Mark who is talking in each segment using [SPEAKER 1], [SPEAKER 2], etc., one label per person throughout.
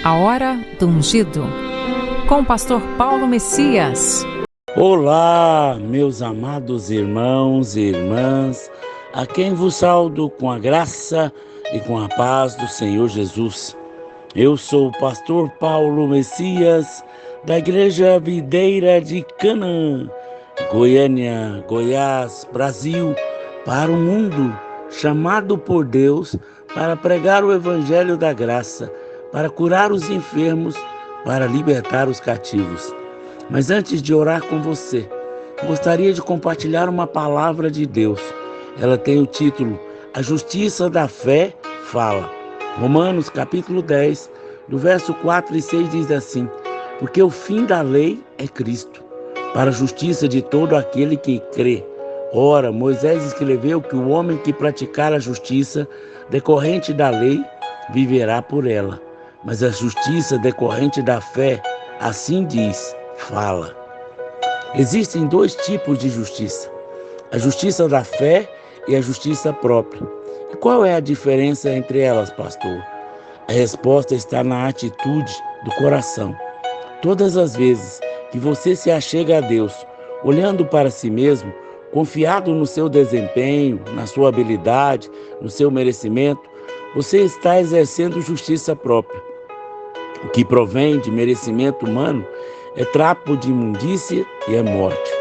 [SPEAKER 1] A Hora do Ungido, com o pastor Paulo Messias.
[SPEAKER 2] Olá, meus amados irmãos e irmãs, a quem vos saúdo com a graça e com a paz do Senhor Jesus. Eu sou o pastor Paulo Messias, da Igreja Videira de Canaã, Goiânia, Goiás, Brasil, para o mundo, chamado por Deus para pregar o Evangelho da Graça, para curar os enfermos, para libertar os cativos. Mas antes de orar com você, gostaria de compartilhar uma palavra de Deus. Ela tem o título A Justiça da Fé Fala. Romanos capítulo 10, do verso 4 e 6 diz assim: porque o fim da lei é Cristo, para a justiça de todo aquele que crê. Ora, Moisés escreveu que o homem que praticar a justiça decorrente da lei viverá por ela. Mas a justiça decorrente da fé, assim diz, fala. Existem dois tipos de justiça: a justiça da fé e a justiça própria. E qual é a diferença entre elas, pastor? A resposta está na atitude do coração. Todas as vezes que você se achega a Deus, olhando para si mesmo, confiado no seu desempenho, na sua habilidade, no seu merecimento, você está exercendo justiça própria. O que provém de merecimento humano é trapo de imundícia e é morte.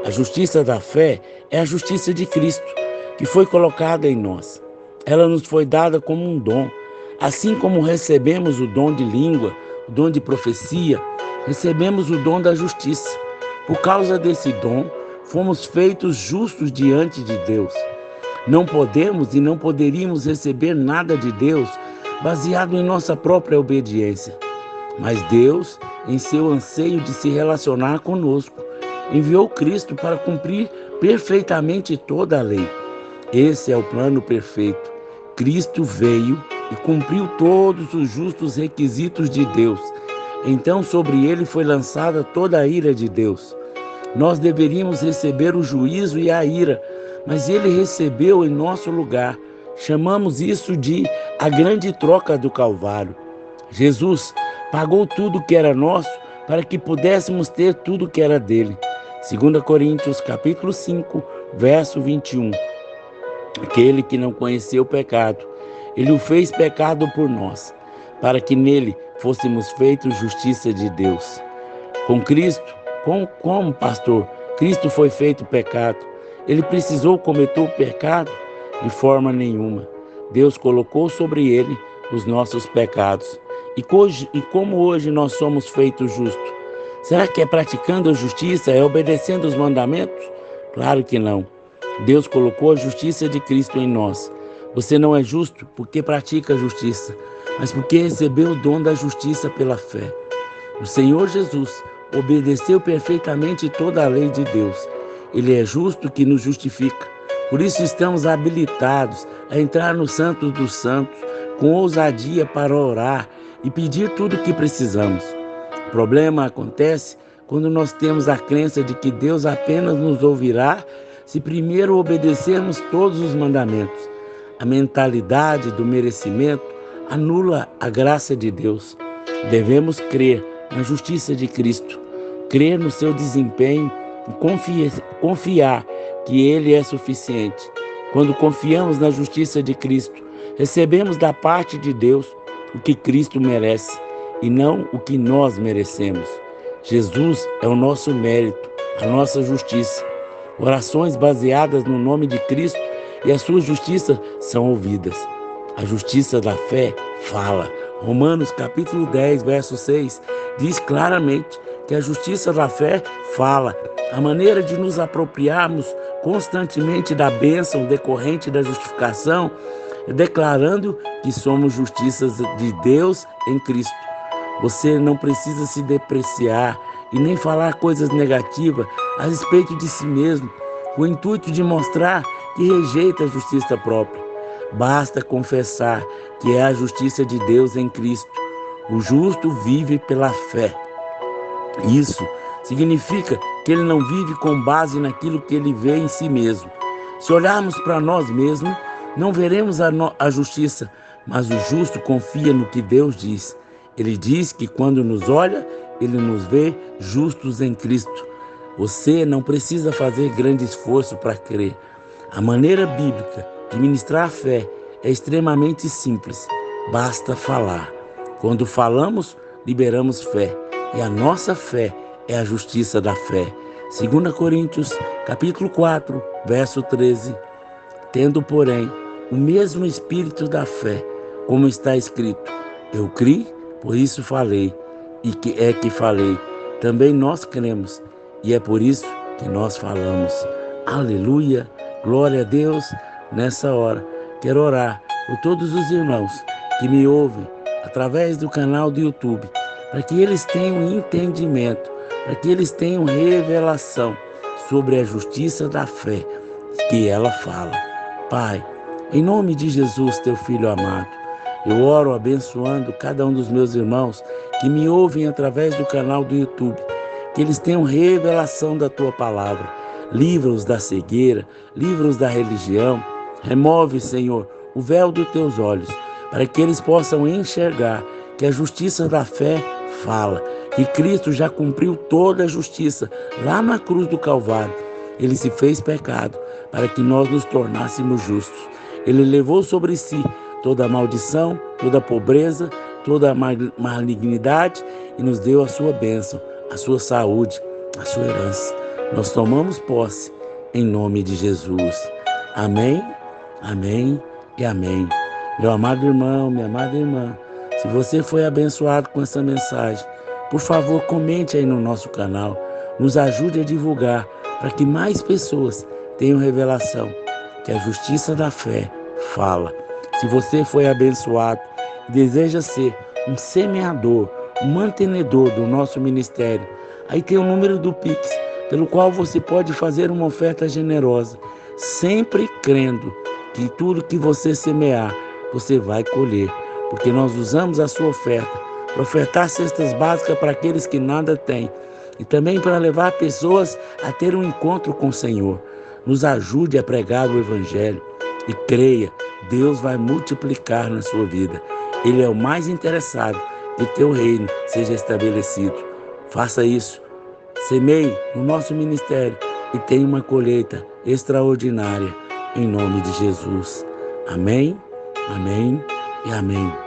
[SPEAKER 2] A justiça da fé é a justiça de Cristo, que foi colocada em nós. Ela nos foi dada como um dom. Assim como recebemos o dom de língua, o dom de profecia, recebemos o dom da justiça. Por causa desse dom, fomos feitos justos diante de Deus. Não podemos e não poderíamos receber nada de Deus baseado em nossa própria obediência. Mas Deus, em seu anseio de se relacionar conosco, enviou Cristo para cumprir perfeitamente toda a lei. Esse é o plano perfeito. Cristo veio e cumpriu todos os justos requisitos de Deus. Então sobre ele foi lançada toda a ira de Deus. Nós deveríamos receber o juízo e a ira, mas ele recebeu em nosso lugar. Chamamos isso de a grande troca do Calvário. Jesus pagou tudo que era nosso para que pudéssemos ter tudo que era dele. 2 Coríntios capítulo 5, verso 21. Aquele que não conheceu o pecado, ele o fez pecado por nós, para que nele fôssemos feitos justiça de Deus. Com Cristo, como pastor, Cristo foi feito pecado. Ele precisou cometer o pecado? De forma nenhuma. Deus colocou sobre ele os nossos pecados. E como hoje nós somos feitos justos? Será que é praticando a justiça, é obedecendo os mandamentos? Claro que não. Deus colocou a justiça de Cristo em nós. Você não é justo porque pratica a justiça, mas porque recebeu o dom da justiça pela fé. O Senhor Jesus obedeceu perfeitamente toda a lei de Deus. Ele é justo que nos justifica. Por isso estamos habilitados a entrar no Santo dos Santos com ousadia para orar e pedir tudo o que precisamos. O problema acontece quando nós temos a crença de que Deus apenas nos ouvirá se primeiro obedecermos todos os mandamentos. A mentalidade do merecimento anula a graça de Deus. Devemos crer na justiça de Cristo, crer no seu desempenho e confiar que Ele é suficiente. Quando confiamos na justiça de Cristo, recebemos da parte de Deus o que Cristo merece e não o que nós merecemos. Jesus é o nosso mérito, a nossa justiça. Orações baseadas no nome de Cristo e a sua justiça são ouvidas. A justiça da fé fala. Romanos capítulo 10, verso 6, diz claramente que a justiça da fé fala. A maneira de nos apropriarmos constantemente da bênção decorrente da justificação é declarando que somos justiças de Deus em Cristo. Você não precisa se depreciar e nem falar coisas negativas a respeito de si mesmo, com o intuito de mostrar que rejeita a justiça própria. Basta confessar que é a justiça de Deus em Cristo. O justo vive pela fé. Isso significa que ele não vive com base naquilo que ele vê em si mesmo. Se olharmos para nós mesmos, não veremos a justiça, mas o justo confia no que Deus diz. Ele diz que quando nos olha, Ele nos vê justos em Cristo. Você não precisa fazer grande esforço para crer. A maneira bíblica de ministrar a fé é extremamente simples. Basta falar. Quando falamos, liberamos fé. E a nossa fé é a justiça da fé. 2 Coríntios, capítulo 4, verso 13. Tendo, porém, o mesmo espírito da fé, como está escrito: eu criei, por isso falei, e que falei. Também nós cremos, e é por isso que nós falamos. Aleluia, glória a Deus. Nessa hora, quero orar por todos os irmãos que me ouvem através do canal do YouTube, para que eles tenham entendimento, para que eles tenham revelação sobre a justiça da fé que ela fala. Pai, em nome de Jesus, teu Filho amado, eu oro abençoando cada um dos meus irmãos que me ouvem através do canal do YouTube, que eles tenham revelação da tua palavra. Livra-os da cegueira, livra-os da religião. Remove, Senhor, o véu dos teus olhos, para que eles possam enxergar que a justiça da fé fala, que Cristo já cumpriu toda a justiça lá na cruz do Calvário. Ele se fez pecado para que nós nos tornássemos justos. Ele levou sobre si toda a maldição, toda a pobreza, toda a malignidade e nos deu a sua bênção, a sua saúde, a sua herança. Nós tomamos posse em nome de Jesus. Amém, amém e amém. Meu amado irmão, minha amada irmã, se você foi abençoado com essa mensagem, por favor, comente aí no nosso canal. Nos ajude a divulgar para que mais pessoas tenham revelação que a justiça da fé fala. Se você foi abençoado e deseja ser um semeador, um mantenedor do nosso ministério, aí tem o número do Pix, pelo qual você pode fazer uma oferta generosa, sempre crendo que tudo que você semear, você vai colher, porque nós usamos a sua oferta para ofertar cestas básicas para aqueles que nada têm e também para levar pessoas a ter um encontro com o Senhor. Nos ajude a pregar o Evangelho e creia, Deus vai multiplicar na sua vida. Ele é o mais interessado que o teu reino seja estabelecido. Faça isso. Semeie no nosso ministério e tenha uma colheita extraordinária em nome de Jesus. Amém, amém e amém.